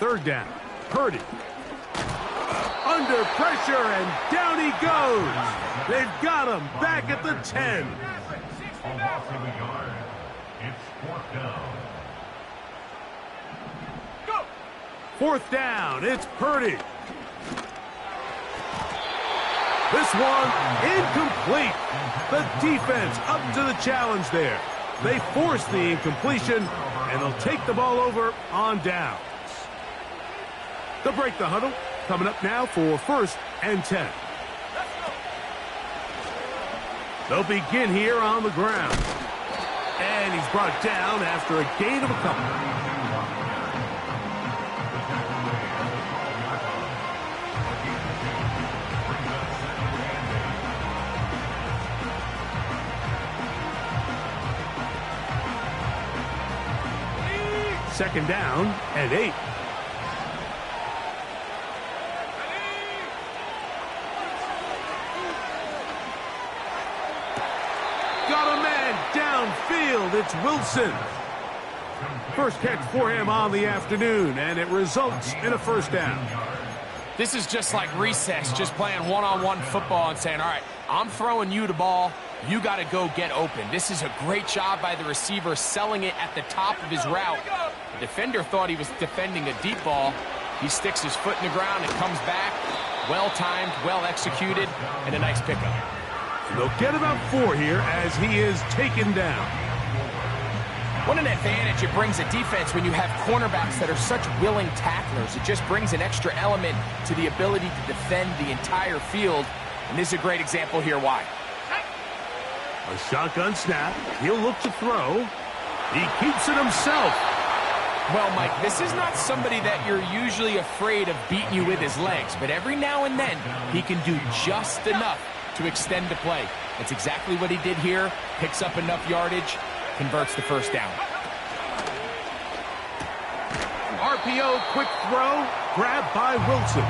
third down. Purdy. Under pressure, and down he goes. They've got him back at the 10. Fourth down, it's Purdy. This one incomplete. The defense up to the challenge there. They force the incompletion, and they'll take the ball over on downs. They'll break the huddle. Coming up now for 1st and 10. They'll begin here on the ground. And he's brought down after a gain of a couple. Second down and 8. Got a man downfield. It's Wilson. First catch for him on the afternoon, and it results in a first down. This is just like recess, just playing one-on-one football and saying, all right, I'm throwing you the ball. You got to go get open. This is a great job by the receiver selling it at the top of his route. The defender thought he was defending a deep ball. He sticks his foot in the ground and comes back. Well-timed, well-executed, and a nice pickup. And they'll get about 4 here as he is taken down. What an advantage it brings a defense when you have cornerbacks that are such willing tacklers. It just brings an extra element to the ability to defend the entire field. And this is a great example here why. A shotgun snap. He'll look to throw. He keeps it himself. Well, Mike, this is not somebody that you're usually afraid of beating you with his legs, but every now and then he can do just enough to extend the play. That's exactly what he did here. Picks up enough yardage, converts the first down. RPO, quick throw, grabbed by Wilson.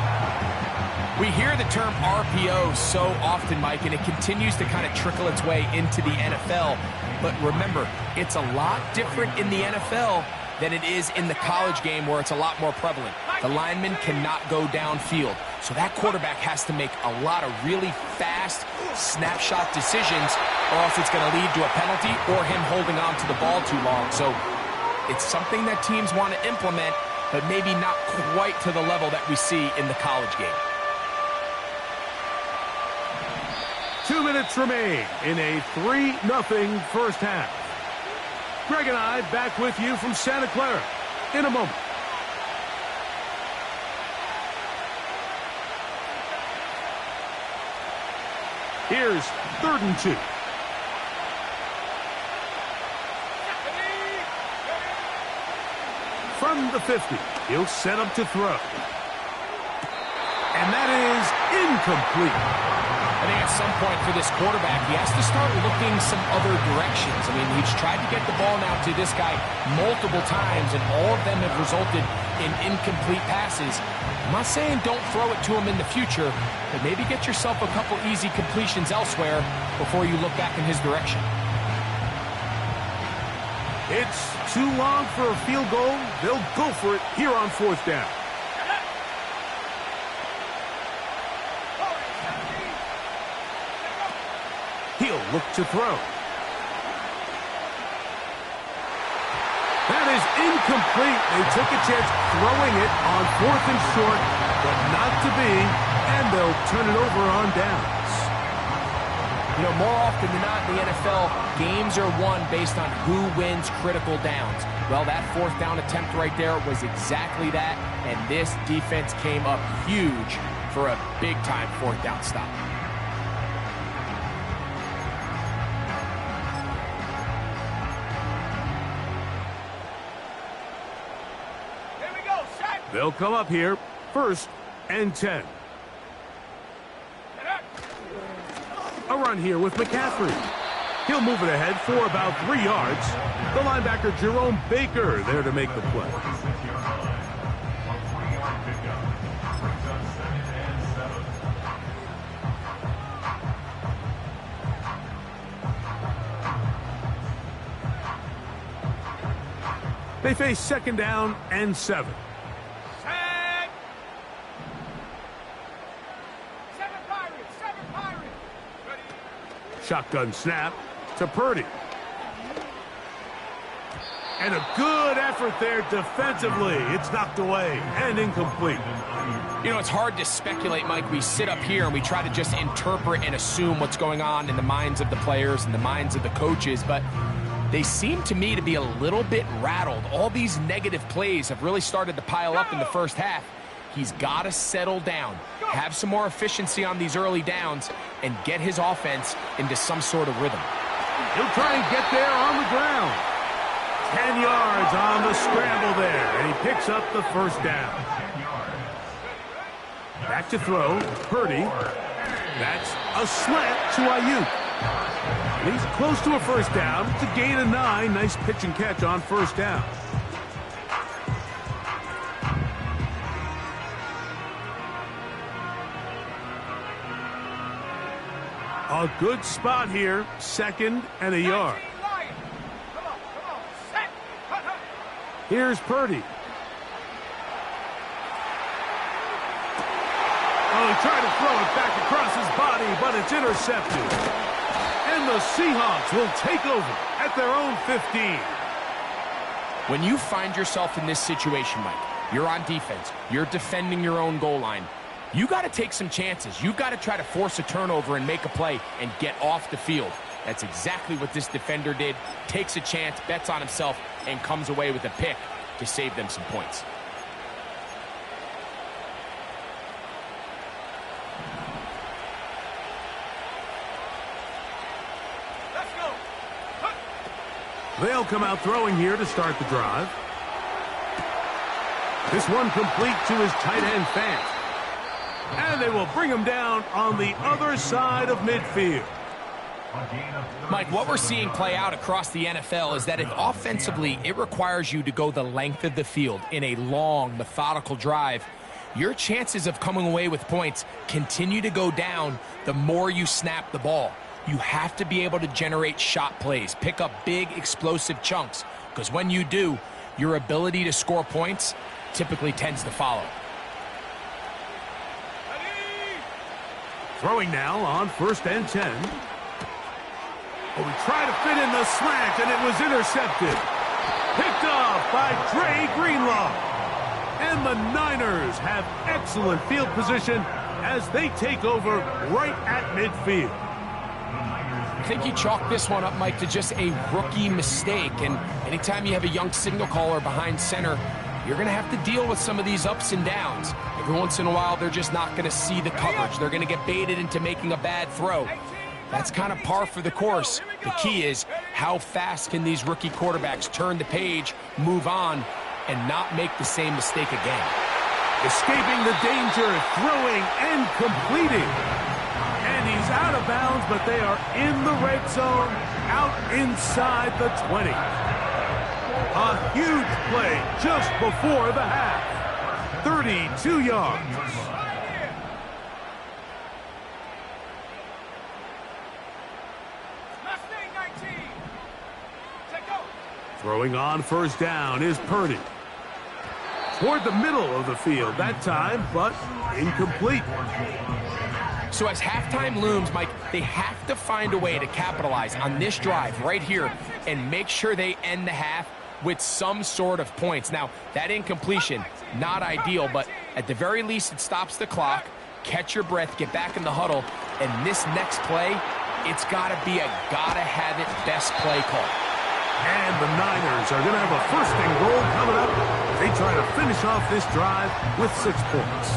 We hear the term RPO so often, Mike, and it continues to kind of trickle its way into the NFL. But remember, it's a lot different in the NFL than it is in the college game where it's a lot more prevalent. The lineman cannot go downfield. So that quarterback has to make a lot of really fast snapshot decisions, or else it's going to lead to a penalty or him holding on to the ball too long. So it's something that teams want to implement, but maybe not quite to the level that we see in the college game. 2 minutes remain in a 3-0 first half. Greg and I back with you from Santa Clara in a moment. Here's 3rd and 2. From the 50, he'll set up to throw. And that is incomplete. I think at some point for this quarterback, he has to start looking some other directions. I mean, he's tried to get the ball now to this guy multiple times, and all of them have resulted in incomplete passes. I'm not saying don't throw it to him in the future, but maybe get yourself a couple easy completions elsewhere before you look back in his direction. It's too long for a field goal. They'll go for it here on 4th down. He'll look to throw. That is incomplete. They took a chance throwing it on 4th and short, but not to be, and they'll turn it over on downs. You know, more often than not in the NFL, games are won based on who wins critical downs. Well, that 4th down attempt right there was exactly that, and this defense came up huge for a big-time 4th down stop. They'll come up here, 1st and 10. A run here with McCaffrey. He'll move it ahead for about 3 yards. The linebacker, Jerome Baker, there to make the play. They face 2nd down and 7. Shotgun snap to Purdy. And a good effort there defensively. It's knocked away and incomplete. You know, it's hard to speculate, Mike. We sit up here and we try to just interpret and assume what's going on in the minds of the players and the minds of the coaches, but they seem to me to be a little bit rattled. All these negative plays have really started to pile up in the first half. He's got to settle down, have some more efficiency on these early downs, and get his offense into some sort of rhythm. He'll try and get there on the ground. 10 yards on the scramble there, and he picks up the first down. Back to throw, Purdy. That's a slant to Ayuk. He's close to a first down. It's a gain of 9. Nice pitch and catch on first down. A good spot here, 2nd and a yard. Here's Purdy. Oh, he tried to throw it back across his body, but it's intercepted. And the Seahawks will take over at their own 15. When you find yourself in this situation, Mike, you're on defense, you're defending your own goal line, you got to take some chances. You got to try to force a turnover and make a play and get off the field. That's exactly what this defender did. Takes a chance, bets on himself, and comes away with a pick to save them some points. Let's go. They'll come out throwing here to start the drive. This one complete to his tight end Fant. And they will bring him down on the other side of midfield. Mike, what we're seeing play out across the NFL is that if offensively it requires you to go the length of the field in a long, methodical drive, your chances of coming away with points continue to go down the more you snap the ball. You have to be able to generate shot plays, pick up big, explosive chunks, because when you do, your ability to score points typically tends to follow. Throwing now on 1st and 10. Oh, he tried to fit in the slant, and it was intercepted. Picked off by Dre Greenlaw. And the Niners have excellent field position as they take over right at midfield. I think you chalk this one up, Mike, to just a rookie mistake. And anytime you have a young signal caller behind center, you're going to have to deal with some of these ups and downs. Every once in a while, they're just not going to see the coverage. They're going to get baited into making a bad throw. That's kind of par for the course. The key is how fast can these rookie quarterbacks turn the page, move on, and not make the same mistake again. Escaping the danger, throwing and completing. And he's out of bounds, but they are in the red zone, out inside the 20. A huge play just before the half. 32 yards. Throwing on 1st down is Purdy. Toward the middle of the field that time, but incomplete. So as halftime looms, Mike, they have to find a way to capitalize on this drive right here and make sure they end the half with some sort of points. Now, that incompletion, not ideal, but at the very least, it stops the clock. Catch your breath, get back in the huddle, and this next play, it's got to be a gotta-have-it best play call. And the Niners are going to have a 1st and goal coming up. They try to finish off this drive with 6 points.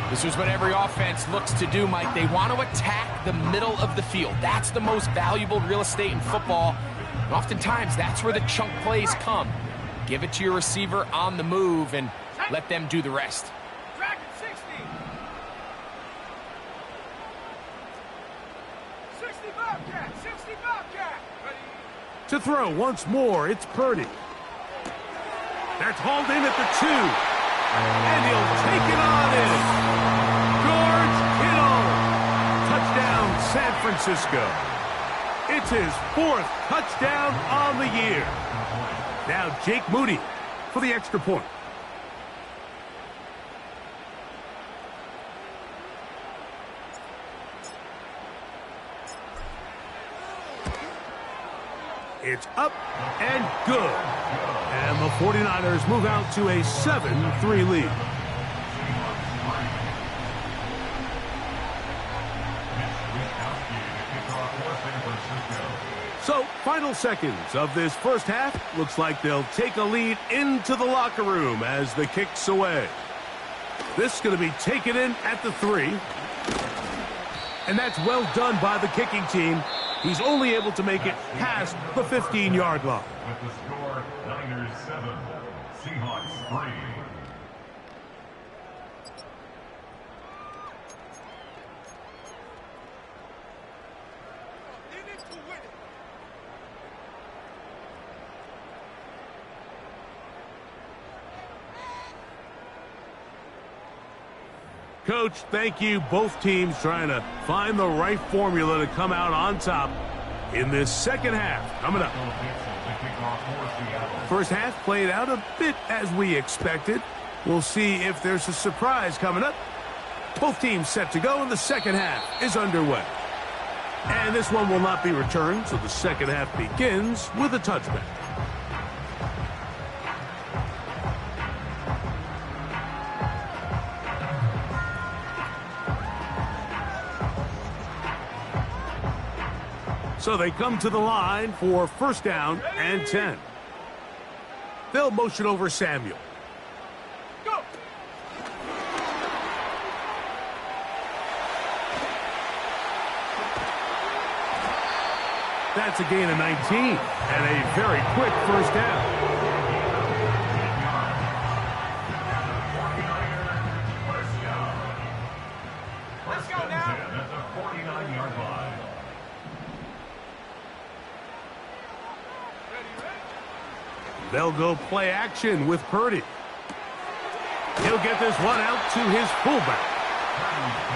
This is what every offense looks to do, Mike. They want to attack the middle of the field. That's the most valuable real estate in football. And oftentimes, that's where the chunk plays come. Give it to your receiver on the move and let them do the rest. To throw once more, it's Purdy. That's hauled in at the 2. And he'll take it on in. George Kittle. Touchdown, San Francisco. It's his 4th touchdown on the year. Now Jake Moody for the extra point. It's up and good. And the 49ers move out to a 7-3 lead. So, final seconds of this first half. Looks like they'll take a lead into the locker room as the kick's away. This is going to be taken in at the 3. And that's well done by the kicking team. He's only able to make it past the 15-yard line. With the score, Niners 7, Seahawks 3. Coach, thank you. Both teams trying to find the right formula to come out on top in this second half. Coming up. First half played out a bit as we expected. We'll see if there's a surprise coming up. Both teams set to go, and the second half is underway. And this one will not be returned, so the second half begins with a touchback. So they come to the line for first down and 10. They'll motion over Samuel. Go! That's a gain of 19 and a very quick first down. Let's go now. At the 49-yard line. They'll go play action with Purdy. He'll get this one out to his fullback.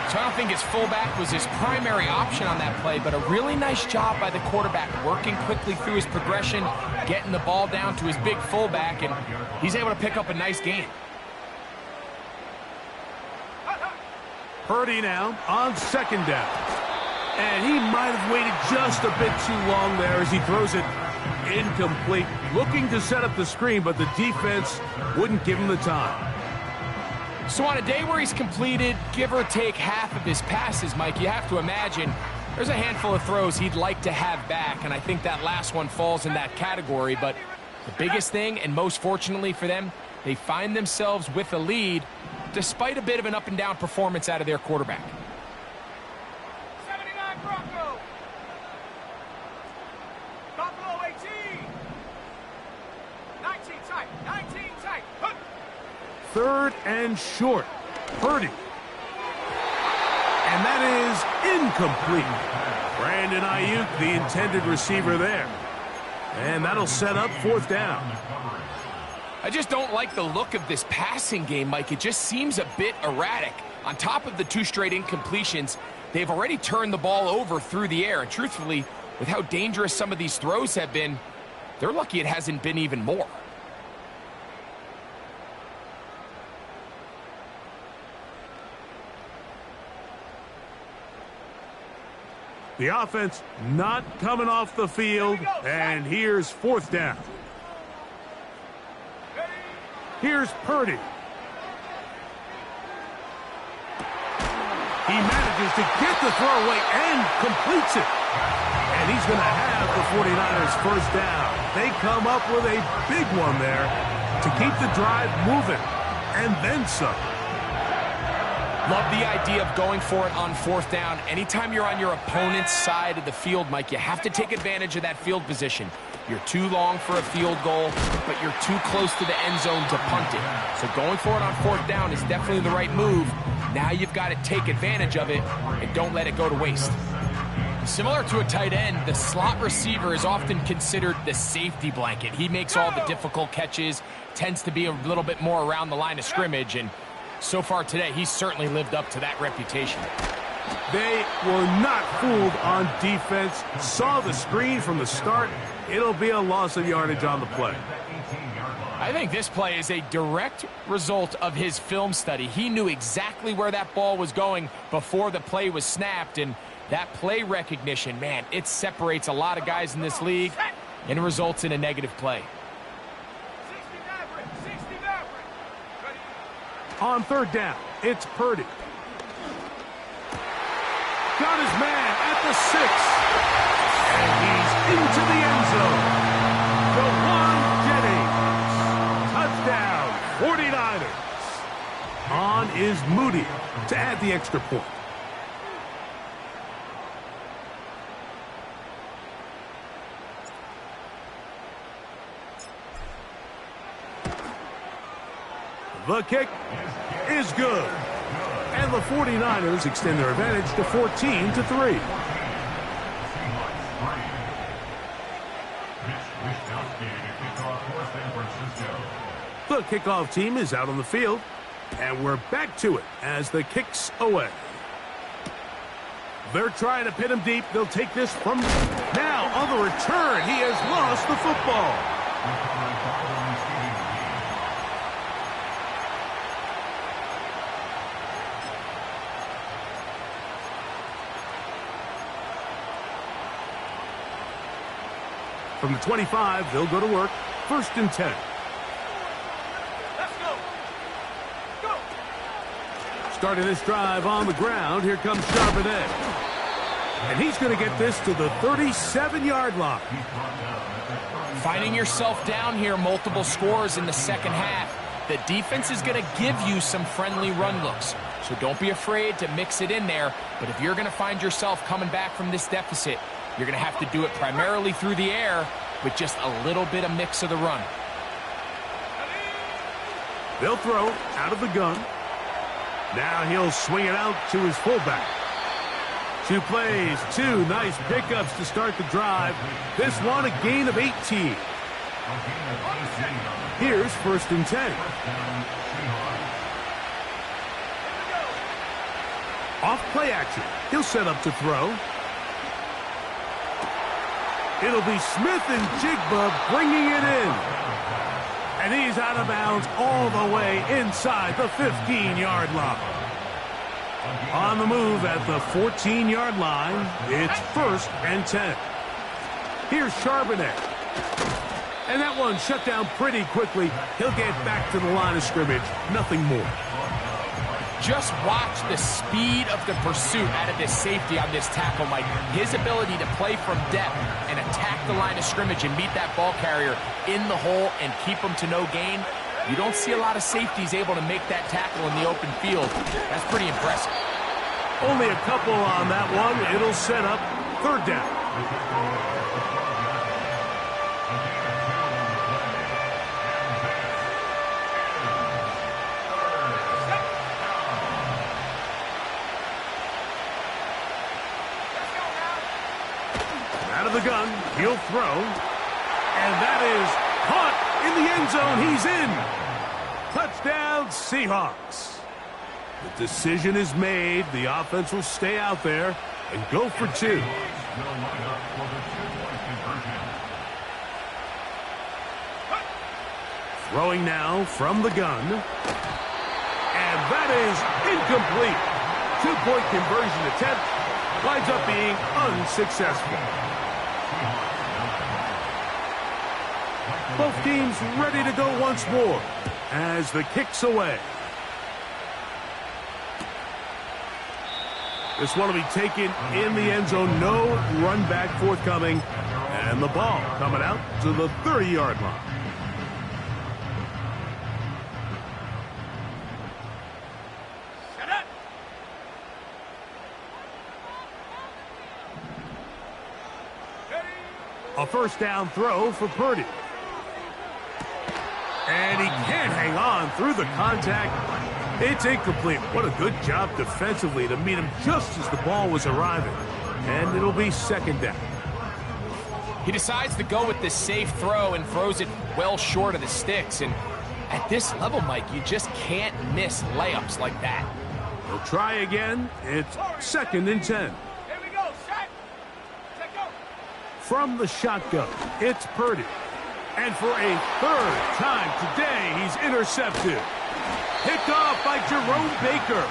So I don't think his fullback was his primary option on that play, but a really nice job by the quarterback working quickly through his progression, getting the ball down to his big fullback, and he's able to pick up a nice gain. Purdy now on second down. And he might have waited just a bit too long there as he throws it incomplete. Looking to set up the screen, but the defense wouldn't give him the time. So on a day where he's completed, give or take half of his passes, Mike, you have to imagine there's a handful of throws he'd like to have back, and I think that last one falls in that category. But the biggest thing, and most fortunately for them, they find themselves with a lead despite a bit of an up-and-down performance out of their quarterback. 79 Bronco. Buffalo 18. 19 tight. 19 tight. Hook. Third and short. Purdy. And that is incomplete. Brandon Ayuk, the intended receiver there. And that'll set up fourth down. I just don't like the look of this passing game, Mike. It just seems a bit erratic. On top of the two straight incompletions, they've already turned the ball over through the air. And truthfully, with how dangerous some of these throws have been, they're lucky it hasn't been even more. The offense not coming off the field, and here's fourth down. Here's Purdy. He manages to get the throw away and completes it. And he's going to have the 49ers first down. They come up with a big one there to keep the drive moving, and then some. Love the idea of going for it on fourth down. Anytime you're on your opponent's side of the field, Mike, you have to take advantage of that field position. You're too long for a field goal, but you're too close to the end zone to punt it. So going for it on fourth down is definitely the right move. Now you've got to take advantage of it and don't let it go to waste. Similar to a tight end, the slot receiver is often considered the safety blanket. He makes all the difficult catches, tends to be a little bit more around the line of scrimmage, and so far today, he's certainly lived up to that reputation. They were not fooled on defense. Saw the screen from the start. It'll be a loss of yardage on the play. I think this play is a direct result of his film study. He knew exactly where that ball was going before the play was snapped, and that play recognition, man, it separates a lot of guys in this league. and it results in a negative play. 60 Maverick. 60 Maverick. Ready. On third down, it's Purdy. Got his man at the 6. And he's into the end zone. Jawan Jennings. Touchdown, 49ers. On is Moody to add the extra point. The kick is good. And the 49ers extend their advantage to 14-3. The kickoff team is out on the field. And we're back to it as the kick's away. They're trying to pin him deep. They'll take this from... Now, on the return, he has lost the football. From the 25, they'll go to work. 1st and 10. Let's go. Go. Starting this drive on the ground, here comes Charbonnet. And he's going to get this to the 37-yard line. Finding yourself down here, multiple scores in the second half. The defense is going to give you some friendly run looks. So don't be afraid to mix it in there. But if you're going to find yourself coming back from this deficit, you're going to have to do it primarily through the air with just a little bit of mix of the run. They'll throw out of the gun. Now he'll swing it out to his fullback. 2 plays, 2 nice pickups to start the drive. This one a gain of 18. Here's 1st and 10. Off play action. He'll set up to throw. It'll be Smith and Jigba bringing it in. And he's out of bounds all the way inside the 15-yard line. On the move at the 14-yard line, it's 1st and 10. Here's Charbonnet. And that one shut down pretty quickly. He'll get back to the line of scrimmage. Nothing more. Just watch the speed of the pursuit out of this safety on this tackle, Mike. His ability to play from depth and attack the line of scrimmage and meet that ball carrier in the hole and keep him to no gain. You don't see a lot of safeties able to make that tackle in the open field. That's pretty impressive. Only a couple on that one. It'll set up 3rd down. Out of the gun, he'll throw. And that is caught in the end zone. He's in. Touchdown, Seahawks. The decision is made. The offense will stay out there and go for 2. Throwing now from the gun. And that is incomplete. 2-point conversion attempt winds up being unsuccessful. Both teams ready to go once more as the kick's away. This one will be taken in the end zone. No run back forthcoming. And the ball coming out to the 30-yard line. Shut up. Ready. A 1st down throw for Purdy. And he can't hang on through the contact. It's incomplete. What a good job defensively to meet him just as the ball was arriving. And it'll be 2nd down. He decides to go with this safe throw and throws it well short of the sticks. And at this level, Mike, you just can't miss layups like that. He'll try again. It's 2nd and 10. Here we go. Set. Set, go. From the shotgun, it's Purdy. And for a 3rd time today, he's intercepted. Picked off by Jerome Baker.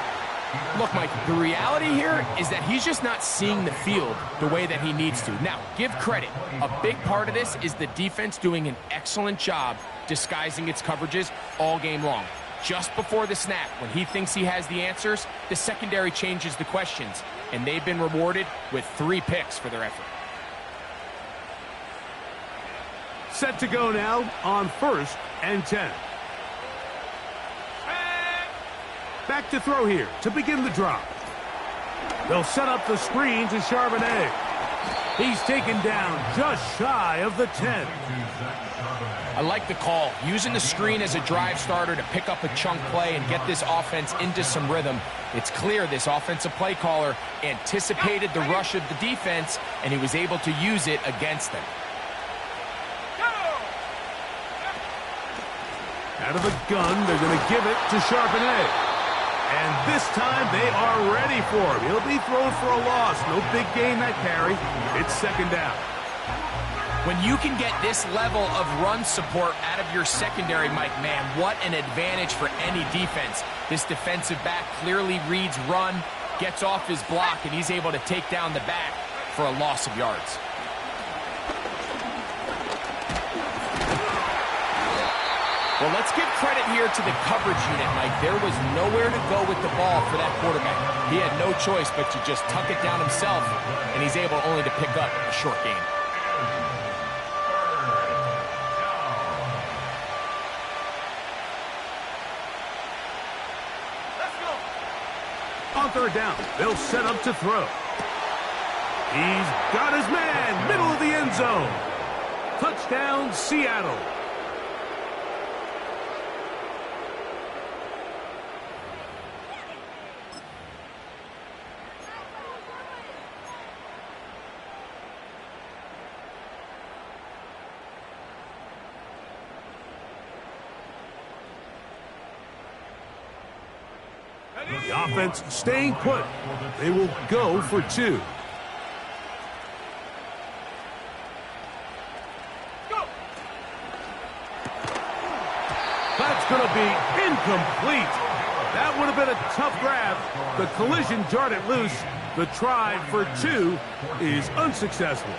Look, Mike, the reality here is that he's just not seeing the field the way that he needs to. Now, give credit. A big part of this is the defense doing an excellent job disguising its coverages all game long. Just before the snap, when he thinks he has the answers, the secondary changes the questions, and they've been rewarded with 3 picks for their effort. Set to go now on 1st and 10. Back to throw here to begin the drop. They'll set up the screen to Charbonnet. He's taken down just shy of the 10. I like the call. Using the screen as a drive starter to pick up a chunk play and get this offense into some rhythm. It's clear this offensive play caller anticipated the rush of the defense, and he was able to use it against them. Out of the gun, they're going to give it to Charbonnet. And this time they are ready for him. He'll be thrown for a loss. No big gain that carry. It's 2nd down. When you can get this level of run support out of your secondary, Mike, man, what an advantage for any defense. This defensive back clearly reads run, gets off his block, and he's able to take down the back for a loss of yards. Well, let's give credit here to the coverage unit, Mike. There was nowhere to go with the ball for that quarterback. He had no choice but to just tuck it down himself, and he's able only to pick up a short gain. Let's go. On 3rd down, they'll set up to throw. He's got his man, middle of the end zone. Touchdown, Seattle. The offense staying put. They will go for 2. Go. That's going to be incomplete. That would have been a tough grab. The collision jarred it loose. The try for 2 is unsuccessful.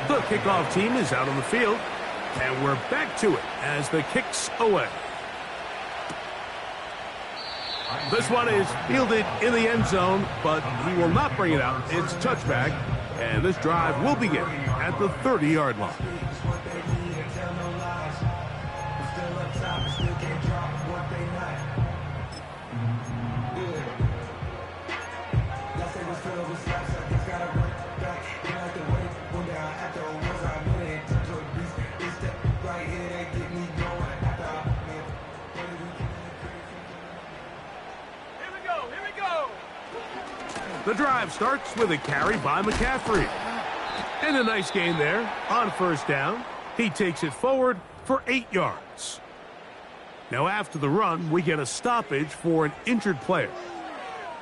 The kickoff team is out on the field, and we're back to it as the kick's away. This one is fielded in the end zone, but he will not bring it out. It's touchback, and this drive will begin at the 30-yard line. The drive starts with a carry by McCaffrey. And a nice gain there on 1st down. He takes it forward for 8 yards. Now after the run, we get a stoppage for an injured player.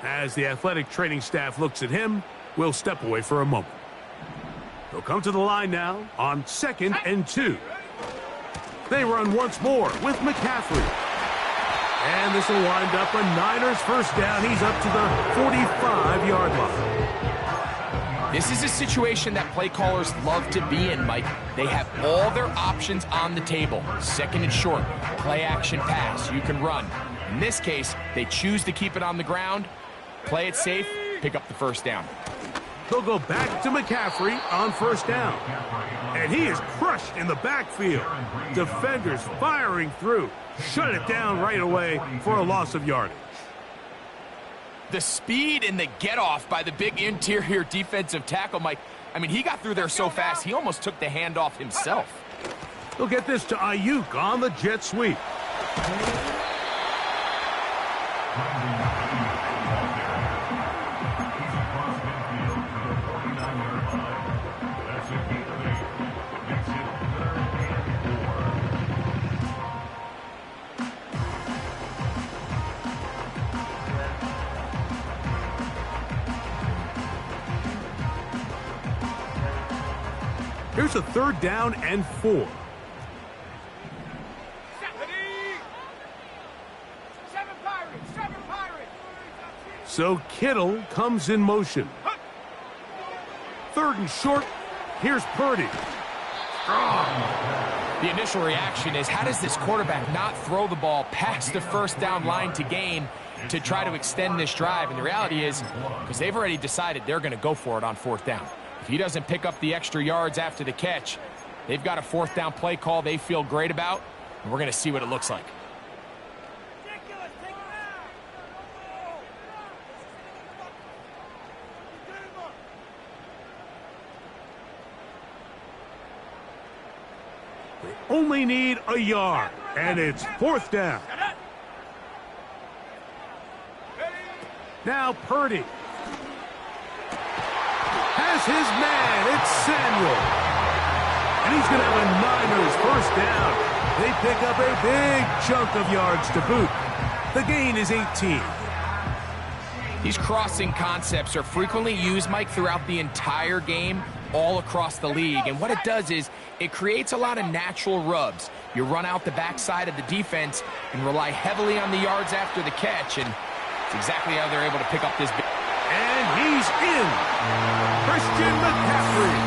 As the athletic training staff looks at him, we'll step away for a moment. They'll come to the line now on 2nd and 2. They run once more with McCaffrey. And this will wind up a Niners 1st down. He's up to the 45-yard line. This is a situation that play callers love to be in, Mike. They have all their options on the table. 2nd and short, play action pass, you can run. In this case, they choose to keep it on the ground, play it safe, pick up the 1st down. They'll go back to McCaffrey on 1st down. And he is crushed in the backfield. Defenders firing through. Shut it down right away for a loss of yardage. The speed and the get-off by the big interior defensive tackle, Mike. I mean, he got through there so fast, he almost took the handoff himself. They'll get this to Ayuk on the jet sweep. Here's a 3rd down and 4. 7 5. So Kittle comes in motion. 3rd and short. Here's Purdy. The initial reaction is, how does this quarterback not throw the ball past the 1st down line to gain to try to extend this drive? And the reality is, because they've already decided they're going to go for it on 4th down. If he doesn't pick up the extra yards after the catch, they've got a 4th down play call they feel great about, and we're going to see what it looks like. They only need a yard, and it's 4th down. Now Purdy has his man. It's Samuel. And he's going to have a Niners 1st down. They pick up a big chunk of yards to boot. The gain is 18. These crossing concepts are frequently used, Mike, throughout the entire game, all across the league. And what it does is it creates a lot of natural rubs. You run out the backside of the defense and rely heavily on the yards after the catch. And it's exactly how they're able to pick up this big. And he's in. Christian McCaffrey.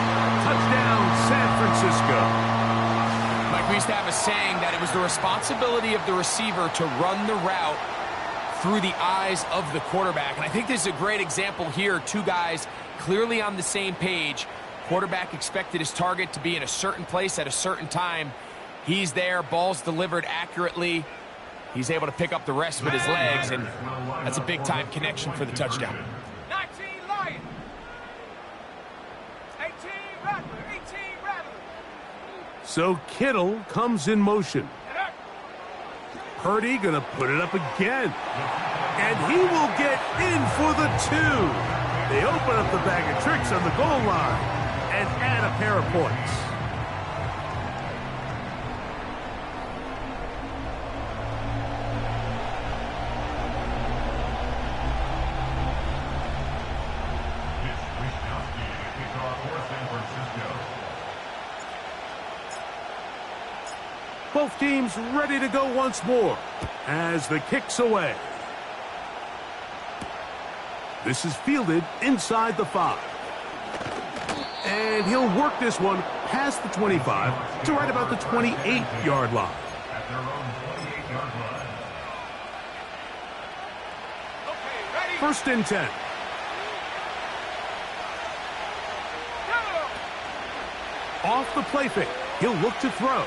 Touchdown, San Francisco. Mike, we used to have a saying that it was the responsibility of the receiver to run the route through the eyes of the quarterback. And I think this is a great example here. 2 guys clearly on the same page. Quarterback expected his target to be in a certain place at a certain time. He's there. Ball's delivered accurately. He's able to pick up the rest with his legs, and that's a big-time connection for the touchdown. 19 Lion. 18 Rattler. 18 Rattler. So Kittle comes in motion. Purdy gonna put it up again. And he will get in for the 2. They open up the bag of tricks on the goal line and add a pair of points. Both teams ready to go once more as the kick's away. This is fielded inside the 5. And he'll work this one past the 25 to right about the 28-yard line. At their own 28-yard line. Okay, ready. 1st and 10. Off the play fake. He'll look to throw.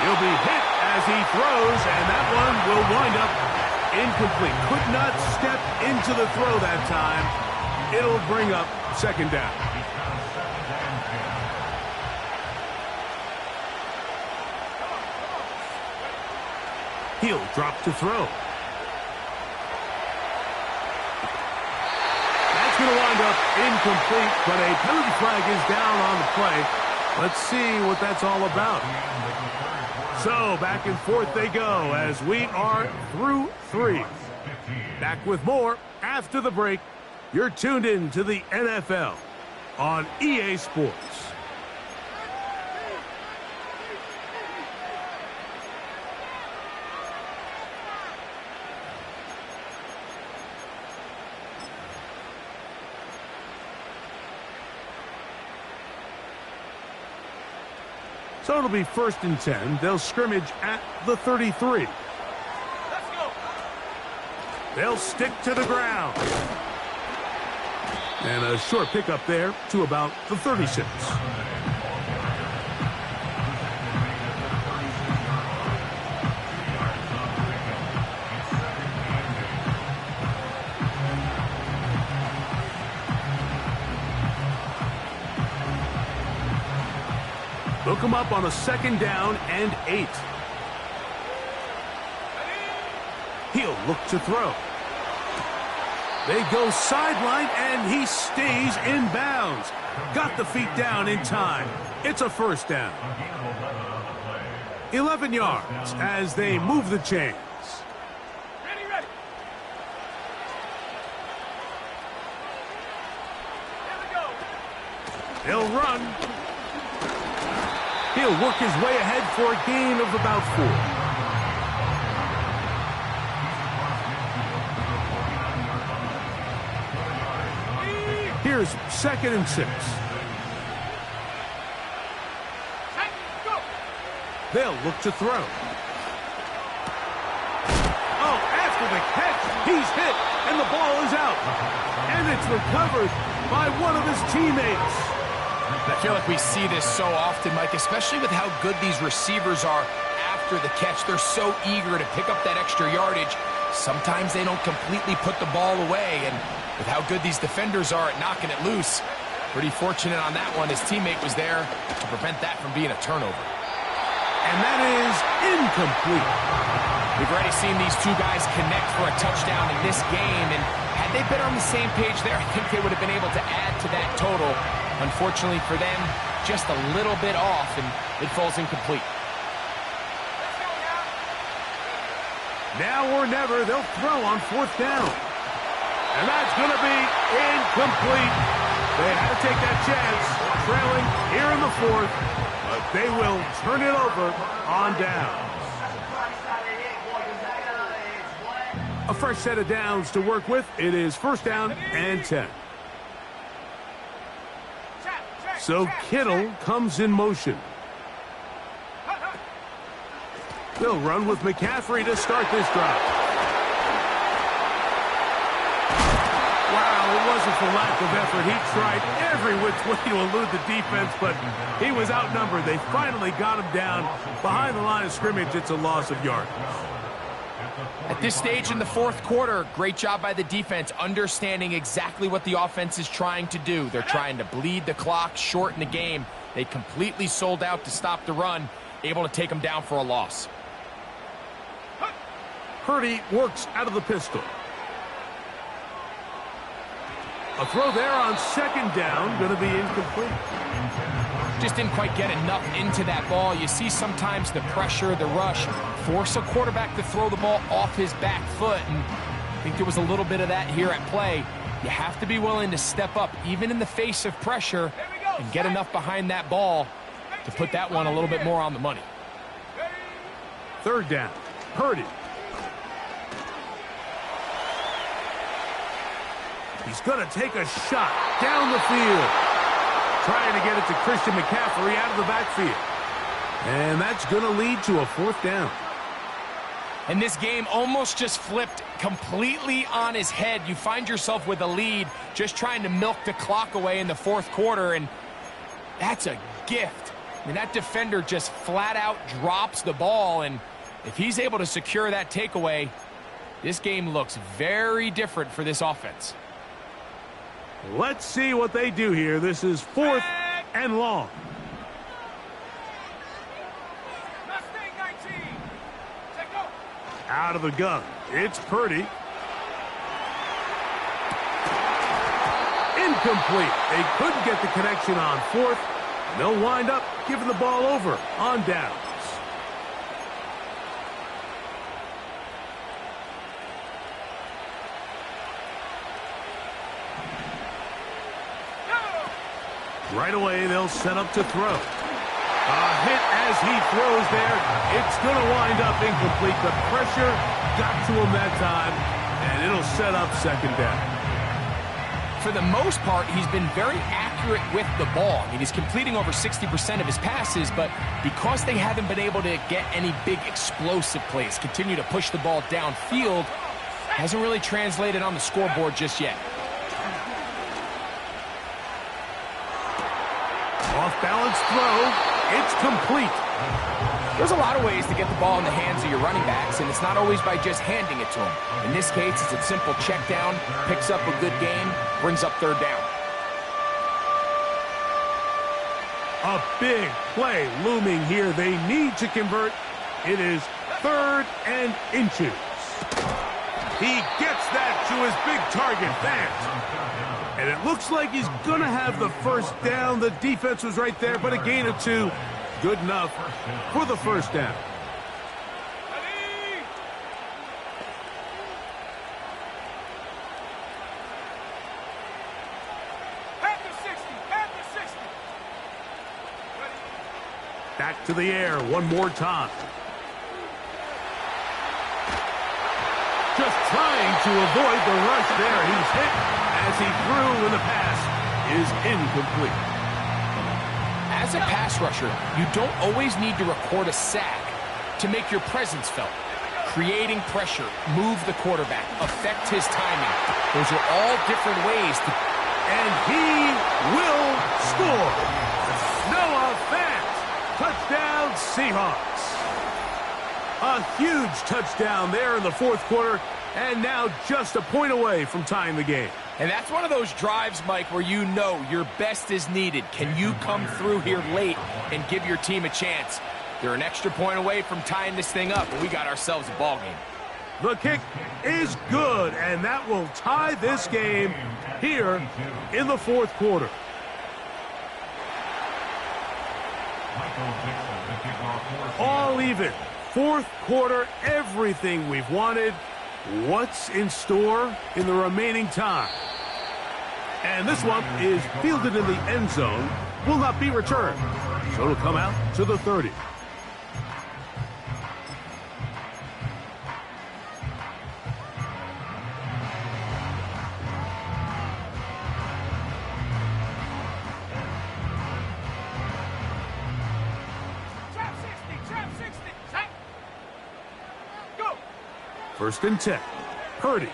He'll be hit as he throws, and that one will wind up incomplete. Could not step into the throw that time. It'll bring up 2nd down. He'll drop to throw. That's going to wind up incomplete, but a penalty flag is down on the play. Let's see what that's all about. So back and forth they go as we are through 3. Back with more after the break. You're tuned in to the NFL on EA Sports. So it'll be 1st and 10. They'll scrimmage at the 33. Let's go. They'll stick to the ground. And a short pickup there to about the 36. Look him up on a 2nd down and 8. He'll look to throw. They go sideline, and he stays in bounds. Got the feet down in time. It's a 1st down. 11 yards as they move the chains. Ready, ready. Here we go. They'll run. He'll work his way ahead for a gain of about 4. Here's 2nd and 6. Set, go. They'll look to throw. Oh, after the catch, he's hit, and the ball is out. And it's recovered by one of his teammates. I feel like we see this so often, Mike, especially with how good these receivers are after the catch. They're so eager to pick up that extra yardage. Sometimes they don't completely put the ball away, and with how good these defenders are at knocking it loose, pretty fortunate on that one. His teammate was there to prevent that from being a turnover. And that is incomplete. We've already seen these two guys connect for a touchdown in this game, and had they been on the same page there, I think they would have been able to add to that total. Unfortunately for them, just a little bit off, and it falls incomplete. Let's go now. Now or never, they'll throw on 4th down. And that's going to be incomplete. They had to take that chance, trailing here in the 4th, but they will turn it over on down. A fresh set of downs to work with. It is 1st down and 10. So Kittle comes in motion. They'll run with McCaffrey to start this drive. Wow, it wasn't for lack of effort. He tried every which way to elude the defense, but he was outnumbered. They finally got him down behind the line of scrimmage. It's a loss of yards. At this stage in the 4th quarter, great job by the defense, understanding exactly what the offense is trying to do. They're trying to bleed the clock, shorten the game. They completely sold out to stop the run, able to take them down for a loss. Purdy works out of the pistol. A throw there on 2nd down, going to be incomplete. Just didn't quite get enough into that ball. You see sometimes the pressure, the rush, force a quarterback to throw the ball off his back foot, and I think there was a little bit of that here at play. You have to be willing to step up, even in the face of pressure, and get enough behind that ball to put that one a little bit more on the money. 3rd down, Purdy. He's going to take a shot down the field. Trying to get it to Christian McCaffrey out of the backfield. And that's going to lead to a 4th down. And this game almost just flipped completely on his head. You find yourself with a lead, just trying to milk the clock away in the 4th quarter, and that's a gift. I mean, that defender just flat out drops the ball, and if he's able to secure that takeaway, this game looks very different for this offense. Let's see what they do here. This is 4th and long. Mustang 19. Set, go. Out of the gun. It's Purdy. Incomplete. They couldn't get the connection on 4th. And they'll wind up giving the ball over on downs. Right away, they'll set up to throw. A hit as he throws there. It's going to wind up incomplete. The pressure got to him that time, and it'll set up 2nd down. For the most part, he's been very accurate with the ball. I mean, he's completing over 60% of his passes, but because they haven't been able to get any big explosive plays, continue to push the ball downfield, hasn't really translated on the scoreboard just yet. Off-balance throw. It's complete. There's a lot of ways to get the ball in the hands of your running backs, and it's not always by just handing it to them. In this case, it's a simple check down, picks up a good gain, brings up 3rd down. A big play looming here. They need to convert. It is 3rd and inches. He gets that to his big target. And it looks like he's going to have the 1st down. The defense was right there, but a gain of 2. Good enough for the 1st down. Ready. Pass to 60. Pass to 60. Ready. Back to the air one more time. Just trying to avoid the rush there. He's hit as he threw in the pass. is incomplete. As a pass rusher, you don't always need to record a sack to make your presence felt. Creating pressure, move the quarterback, affect his timing. Those are all different ways to... And he will score. Noah Fant. Touchdown, Seahawks. A huge touchdown there in the fourth quarter, and now just a point away from tying the game. And that's one of those drives, Mike, where you know your best is needed. Can you come through here late and give your team a chance? They're an extra point away from tying this thing up, and we got ourselves a ball game. The kick is good, and that will tie this game here in the fourth quarter. All even. Fourth quarter, everything we've wanted. What's in store in the remaining time? And this one is fielded in the end zone, will not be returned. So it'll come out to the 30. First and 10. Purdy.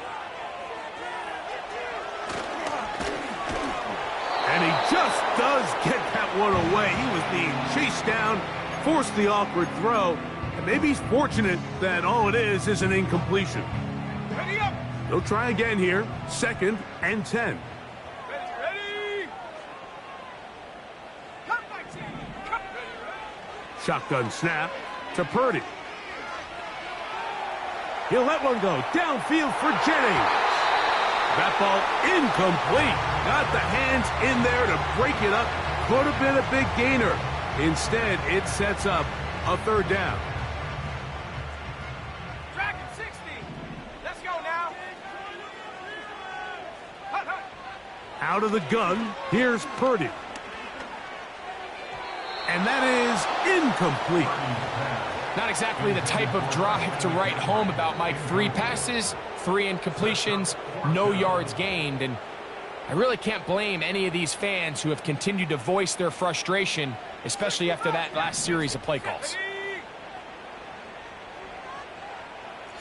And he just does get that one away. He was being chased down, forced the awkward throw, and maybe he's fortunate that all it is an incompletion. Ready up. He'll try again here. Second and 10. Ready. Cut my team. Cut. Ready. Shotgun snap to Purdy. He'll let one go downfield for Jennings. That ball incomplete. Got the hands in there to break it up. Could have been a big gainer. Instead, it sets up a third down. Track at 60. Let's go now. Hut, hut. Out of the gun, here's Purdy. And that is incomplete. Not exactly the type of drive to write home about, Mike. 3 passes, 3 incompletions, no yards gained. And I really can't blame any of these fans who have continued to voice their frustration, especially after that last series of play calls.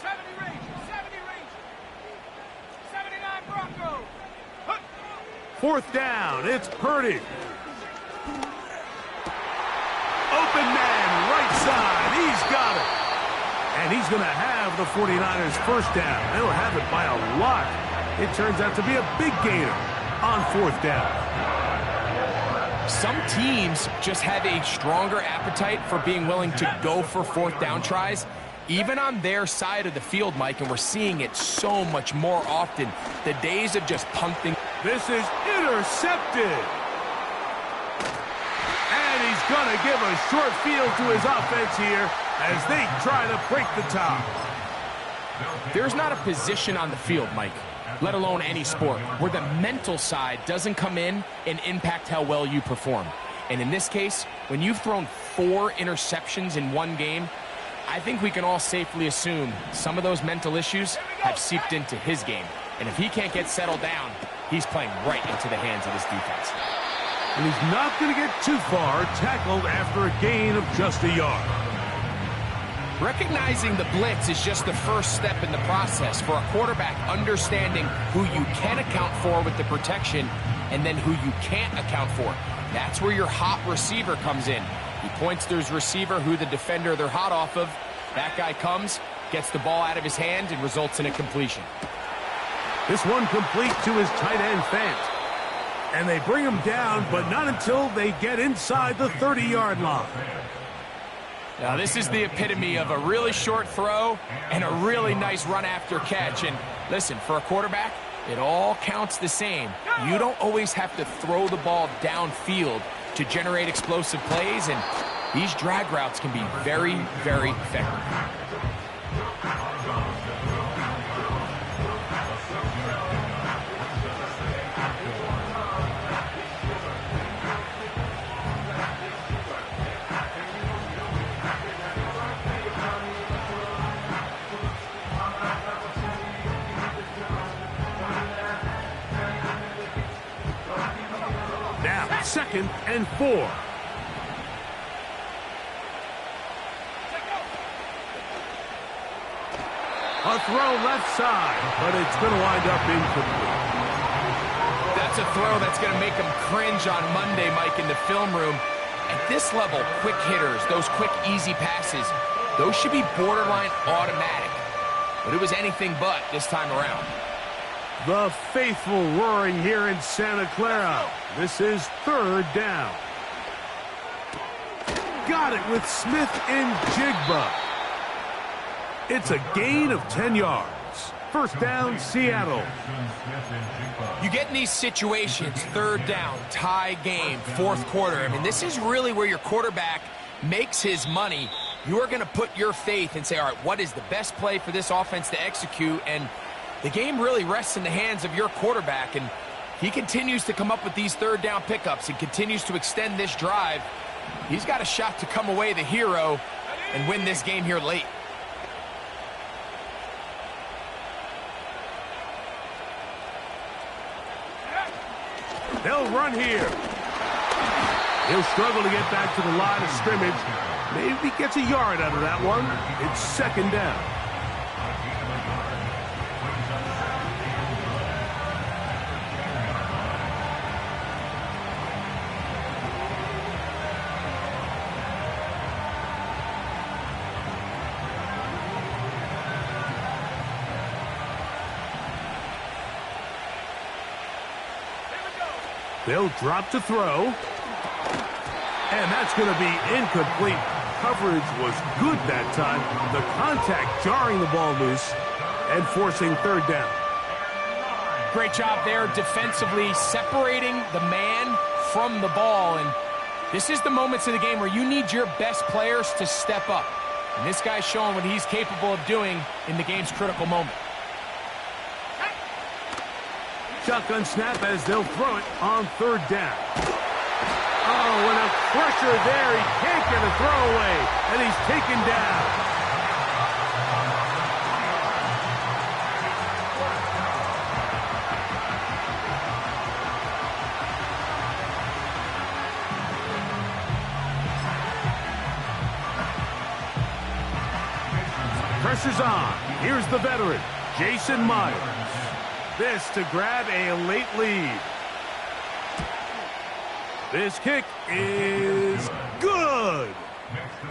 70 Rangers, 70 Rangers. 79 Broncos. Hut. Fourth down, it's Purdy. Open man, right side, he's got it. And he's going to have the 49ers first down. They'll have it by a lot. It turns out to be a big gainer on fourth down. Some teams just have a stronger appetite for being willing to go for fourth down tries, even on their side of the field, Mike, and we're seeing it so much more often. The days of just punting. This is intercepted. And he's going to give a short field to his offense here as they try to break the top. There's not a position on the field, Mike, let alone any sport, where the mental side doesn't come in and impact how well you perform. And in this case, when you've thrown 4 interceptions in one game, I think we can all safely assume some of those mental issues have seeped into his game. And if he can't get settled down, he's playing right into the hands of his defense. And he's not going to get too far, tackled after a gain of just a yard. Recognizing the blitz is just the first step in the process for a quarterback understanding who you can account for with the protection and then who you can't account for. That's where your hot receiver comes in. He points to his receiver who the defender they're hot off of. That guy comes, gets the ball out of his hand, and results in a completion. This one complete to his tight end, Fant. And they bring him down, but not until they get inside the 30-yard line. Now, this is the epitome of a really short throw and a really nice run after catch. And listen, for a quarterback, it all counts the same. You don't always have to throw the ball downfield to generate explosive plays, and these drag routes can be very, very effective. 2nd and 4. A throw left side, but it's going to wind up incomplete. That's a throw that's going to make him cringe on Monday, Mike, in the film room. At this level, quick hitters, those quick, easy passes, those should be borderline automatic. But it was anything but this time around. The faithful roaring here in Santa Clara. This is 3rd down. Got it with Smith and Jigba. It's a gain of 10 yards. 1st down, Seattle. You get in these situations, 3rd down, tie game, 4th quarter. I mean, this is really where your quarterback makes his money. You are going to put your faith and say, all right, what is the best play for this offense to execute? And the game really rests in the hands of your quarterback. And he continues to come up with these 3rd down pickups and continues to extend this drive. He's got a shot to come away the hero and win this game here late. They'll run here. He'll struggle to get back to the line of scrimmage. Maybe gets a yard out of that one. It's 2nd down. They'll drop to throw. And that's going to be incomplete. Coverage was good that time. The contact jarring the ball loose and forcing 3rd down. Great job there defensively, separating the man from the ball. And this is the moments of the game where you need your best players to step up. And this guy's showing what he's capable of doing in the game's critical moment. Shotgun snap as they'll throw it on 3rd down. Oh, and a pressure there. He can't get a throwaway, and he's taken down. Pressure's on. Here's the veteran, Jason Myers. This to grab a late lead. This kick is good.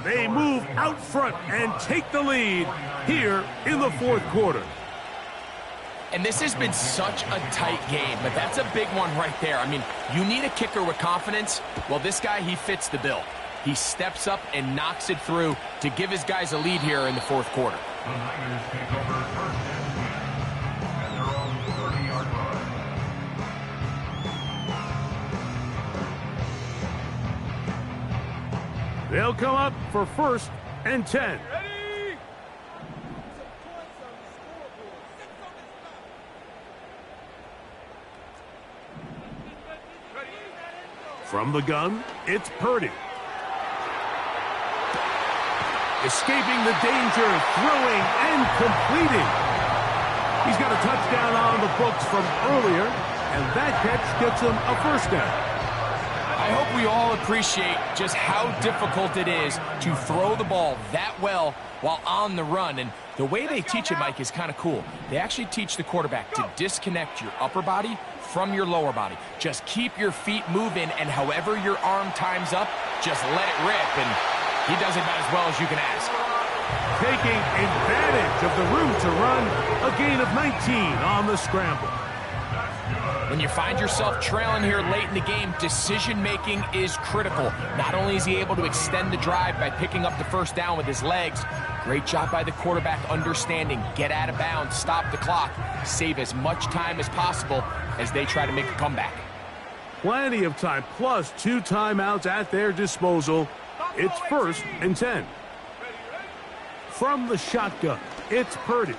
They move out front and take the lead here in the 4th quarter. And this has been such a tight game, but that's a big one right there. I mean, you need a kicker with confidence. Well, this guy, he fits the bill. He steps up and knocks it through to give his guys a lead here in the 4th quarter. The Niners take over 1st and 10 at their own 30-yard line. They'll come up for 1st and 10. Ready? From the gun, it's Purdy. Escaping the danger, throwing and completing. He's got a touchdown on the books from earlier, and that catch gets him a 1st down. I hope we all appreciate just how difficult it is to throw the ball that well while on the run. And the way they teach it, Mike, is kind of cool. They actually teach the quarterback to disconnect your upper body from your lower body. Just keep your feet moving, and however your arm times up, just let it rip. And he does it about as well as you can ask. Taking advantage of the room to run, a gain of 19 on the scramble. When you find yourself trailing here late in the game, decision-making is critical. Not only is he able to extend the drive by picking up the 1st down with his legs, great job by the quarterback understanding, get out of bounds, stop the clock, save as much time as possible as they try to make a comeback. Plenty of time, plus 2 timeouts at their disposal. It's 1st and 10. From the shotgun, it's Purdy.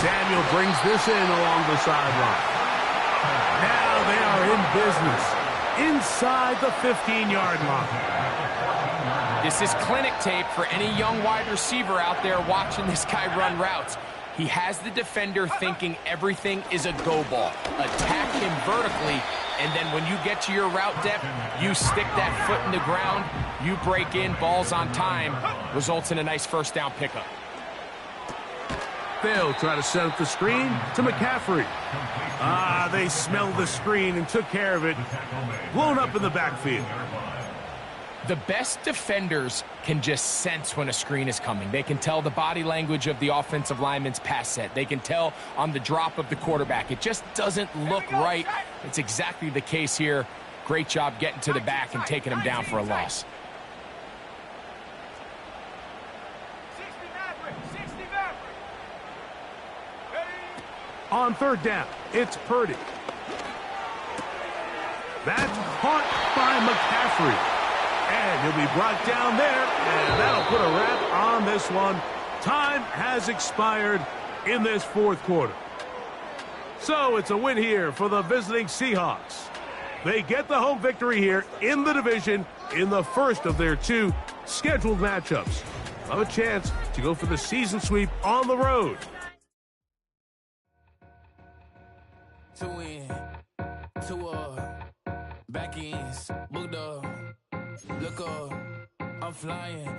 Samuel brings this in along the sideline. Now they are in business inside the 15-yard line. This is clinic tape for any young wide receiver out there watching this guy run routes. He has the defender thinking everything is a go ball. Attack him vertically, and then when you get to your route depth, you stick that foot in the ground, you break in, balls on time, results in a nice first down pickup. They'll try to set up the screen to McCaffrey. They smelled the screen and took care of it. Blown up in the backfield. The best defenders can just sense when a screen is coming. They can tell the body language of the offensive lineman's pass set. They can tell on the drop of the quarterback. It just doesn't look right. It's exactly the case here. Great job getting to the back and taking him down for a loss. 60 Maverick. Ready? On third down, it's Purdy. That's caught by McCaffrey. And he'll be brought down there, and that'll put a wrap on this one. Time has expired in this fourth quarter. So it's a win here for the visiting Seahawks. They get the home victory here in the division in the first of their two scheduled matchups. Have a chance to go for the season sweep on the road. To win, back ends, booked up, look up, I'm flying.